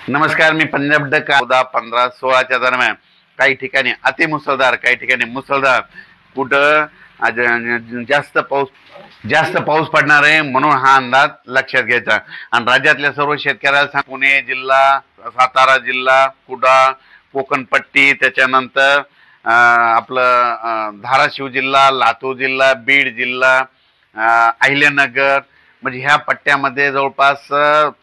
नमस्कार, मी पंजाब डक 14, 15, 16च्या दरम्यान काही ठिकाणी अतिमुसळधार, काही ठिकाणी मुसळधार, कुठं जास्त पाऊस पडणार आहे म्हणून हा अंदाज लक्षात घ्यायचा। आणि राज्यातल्या सर्व शेतकऱ्याला पुणे जिल्हा, सातारा जिल्हा, कुडाळ, कोकण पट्टी, त्याच्यानंतर आपलं धाराशिव जिल्हा, लातूर जिल्हा, बीड जिल्हा, अहिल्यानगर, म्हणजे ह्या पट्ट्यामध्ये जवळपास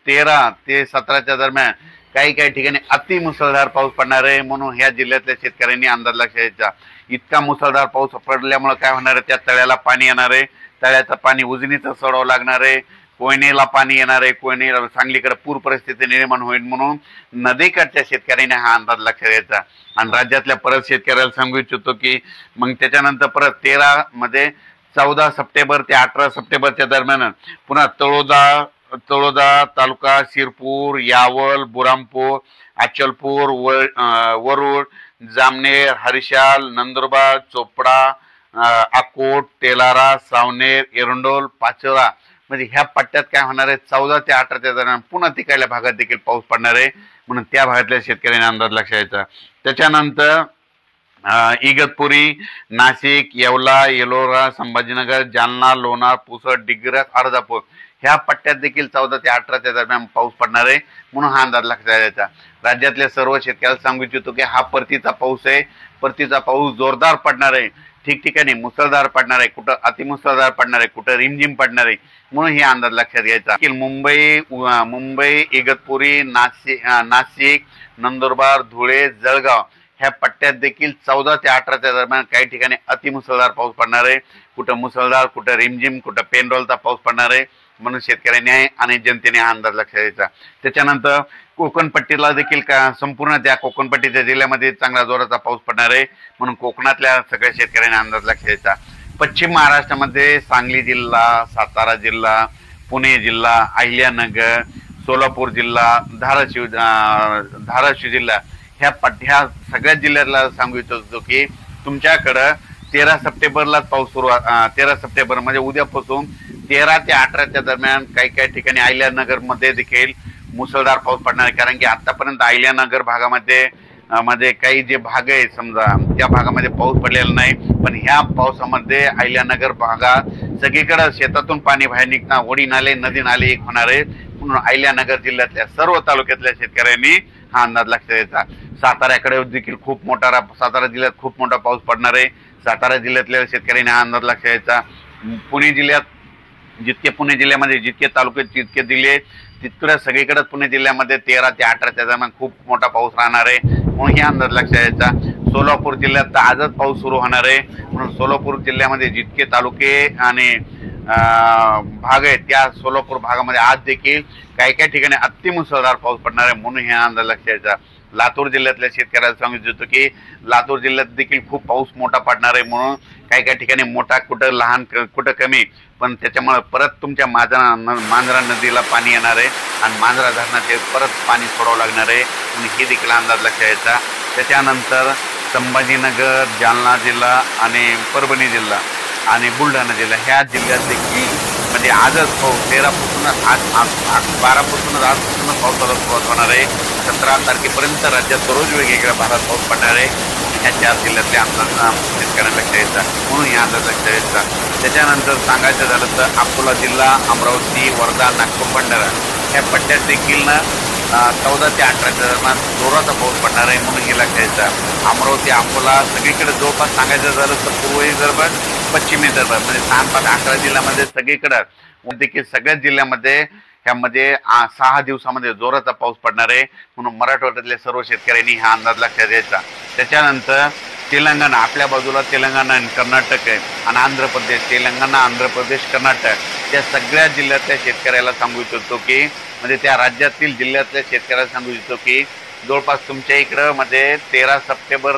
13 ते 17च्या दरम्यान काही ठिकाणी अति मुसळधार पाऊस पडणार आहे म्हणून ह्या जिल्ह्यातल्या शेतकऱ्यांनी अंदाज लक्षात घ्यायचा। इतका मुसळधार पाऊस पडल्यामुळे काय होणार आहे, त्या तळ्याला पाणी येणार आहे, तळ्याचं पाणी उजनीचं सोडावं लागणार आहे, कोयनेला पाणी येणार आहे, कोयने सांगलीकडे पूर परिस्थिती निर्माण होईल म्हणून नदीकडच्या शेतकऱ्यांनी हा अंदाज लक्षात घ्यायचा। आणि राज्यातल्या परत शेतकऱ्याला सांगू इच्छितो की मग त्याच्यानंतर परत 13 मध्ये 14 सप्टेंबर ते 18 सप्टेंबरच्या दरम्यान पुन्हा तळोदा तालुका, शिरपूर, यावल, बुरामपूर, अचलपूर, वरुड, जामनेर, हरिशाल, नंदुरबार, चोपडा, अकोट, तेलारा, सावनेर, एरंडोल, पाचोरा, म्हणजे ह्या पट्ट्यात काय होणार आहे, 14 ते 18च्या दरम्यान पुन्हा तिकडल्या भागात देखील पाऊस पडणार आहे म्हणून त्या भागातल्या शेतकऱ्यांनी अंदाज लक्षात घ्यायचा। त्याच्यानंतर इगतपुरी, नाशिक, येवला, येलोरा, संभाजीनगर, जालना, लोणार, पुसद, डिग्रस, अर्धापूर ह्या पट्ट्यात देखील 14 ते 18च्या दरम्यान पाऊस पडणार आहे म्हणून हा अंदाज लक्षात घ्यायचा। राज्यातल्या सर्व शेतकऱ्याला सांगू इच्छितो की हा परतीचा पाऊस आहे, परतीचा पाऊस जोरदार पडणार आहे, ठिकठिकाणी मुसळधार पडणार आहे, कुठं अतिमुसळधार पडणार आहे, कुठं रिमझिम पडणार आहे म्हणून हे अंदाज लक्षात घ्यायचा। मुंबई, इगतपुरी, नाशिक, नंदुरबार, धुळे, जळगाव ह्या पट्ट्यात देखील 14 ते 18च्या दरम्यान काही ठिकाणी अतिमुसळधार पाऊस पडणार आहे, कुठं मुसळधार, कुठं रिमझिम, कुठं पेनरोलचा पाऊस पडणार आहे म्हणून शेतकऱ्यांनी आणि जनतेने हा अंदाज लक्षात घ्यायचा। त्याच्यानंतर कोकण पट्टीला देखील संपूर्ण त्या कोकण पट्टीच्या जिल्ह्यामध्ये चांगला जोराचा पाऊस पडणार आहे म्हणून कोकणातल्या सगळ्या शेतकऱ्यांनी अंदाज लक्षात घ्यायचा। पश्चिम महाराष्ट्रामध्ये सांगली जिल्हा, सातारा जिल्हा, पुणे जिल्हा, अहिल्यानगर, सोलापूर जिल्हा, धाराशिव जिल्हा ह्या सगळ्या जिल्ह्याला सांगू इच्छितो की तुमच्याकडं 13 सप्टेंबरला पाऊस सुरू 13 सप्टेंबर म्हणजे उद्यापासून 13 ते 18च्या दरम्यान काही ठिकाणी अहिल्यानगर मध्ये देखील मुसळधार पाऊस पडणार आहे। कारण की आतापर्यंत अहिल्यानगर भागामध्ये काही जे भाग आहे समजा त्या भागामध्ये पाऊस पडलेला नाही, पण ह्या पावसामध्ये अहिल्यानगर भागात सगळीकडे शेतातून पाणी बाहेर निघणार, ओढी नाले, नदी नाले एक होणार आहे म्हणून अहिल्यानगर जिल्ह्यातल्या सर्व तालुक्यातल्या शेतकऱ्यांनी हा अंदाज लक्षात घ्यायचा। साताऱ्याकडे देखील सातारा जिल्ह्यात खूप मोठा पाऊस पडणार आहे, सातारा जिल्ह्यातल्या शेतकऱ्यांनी हा अंदाज लक्षात घ्यायचा। पुणे जिल्ह्यामध्ये जितके तालुके जितके जिल्हे तितक्या सगळीकडे पुणे जिल्ह्यामध्ये 13 ते 18च्या दरम्यान खूप मोठा पाऊस राहणार आहे म्हणून हे अंदाज लक्षात घ्यायचा। सोलापूर जिल्ह्यात तर आजच पाऊस सुरू होणार आहे म्हणून सोलापूर जिल्ह्यामध्ये जितके तालुके आणि भाग आहेत त्या सोलापूर भागामध्ये आज देखील काही ठिकाणी अतिमुसळधार पाऊस पडणार आहे म्हणून हे अंदाज लक्षात घ्यायचा। लातूर जिल्ह्यातल्या शेतकऱ्याला सांगू इच्छितो की लातूर जिल्ह्यात देखील खूप पाऊस मोठा पडणार आहे म्हणून काही ठिकाणी मोठा, कुठं लहान, कुठं कमी, पण त्याच्यामुळे परत तुमच्या मांजरा नदीला पाणी येणार आहे आणि मांजरा धरणाचे परत पाणी सोडावं लागणार आहे म्हणून हे देखील अंदाज लक्षात घ्यायचा। त्याच्यानंतर संभाजीनगर, जालना जिल्हा आणि परभणी जिल्हा आणि बुलढाणा जिल्हा ह्या जिल्ह्यात देखील म्हणजे आजच पाऊस 13 पासूनच 12 पासूनच आजपासूनच पावसाला सुरुवात होणार आहे। 17 तारखेपर्यंत राज्यात दररोज वेगवेगळ्या भागात पाऊस पडणार आहे ह्या 4 जिल्ह्यातल्या अंदाज शेतकऱ्यांना लक्षात घ्यायचा म्हणून या अंदाज लक्षात घ्यायचा। त्याच्यानंतर सांगायचं झालं तर अकोला जिल्हा, अमरावती, वर्धा, नागपूर, भंडारा ह्या पट्ट्यात देखील 14 ते 18च्या दरम्यान जोराचा पाऊस पडणार आहे म्हणून हे लक्षात घ्यायचा। अमरावती, अकोला सगळीकडे जवळपास सांगायचं झालं तर पूर्व विदर्भ, पश्चिमी विदर्भ म्हणजे 6 ते 18 जिल्ह्यामध्ये सगळीकडे देखील सगळ्याच जिल्ह्यामध्ये ह्यामध्ये 6 दिवसामध्ये जोराचा पाऊस पडणार आहे म्हणून मराठवाड्यातल्या सर्व शेतकऱ्यांनी हा अंदाज लक्षात घ्यायचा। त्याच्यानंतर तेलंगणा, आपल्या बाजूला तेलंगणा आणि कर्नाटक आहे आणि आंध्र प्रदेश, तेलंगणा, आंध्र प्रदेश, कर्नाटक त्या सगळ्या जिल्ह्यातल्या शेतकऱ्याला सांगू इच्छितो की म्हणजे त्या राज्यातील जिल्ह्यातल्या शेतकऱ्याला सांगू इच्छितो की जवळपास तुमच्या इकडं मध्ये 13 सप्टेंबर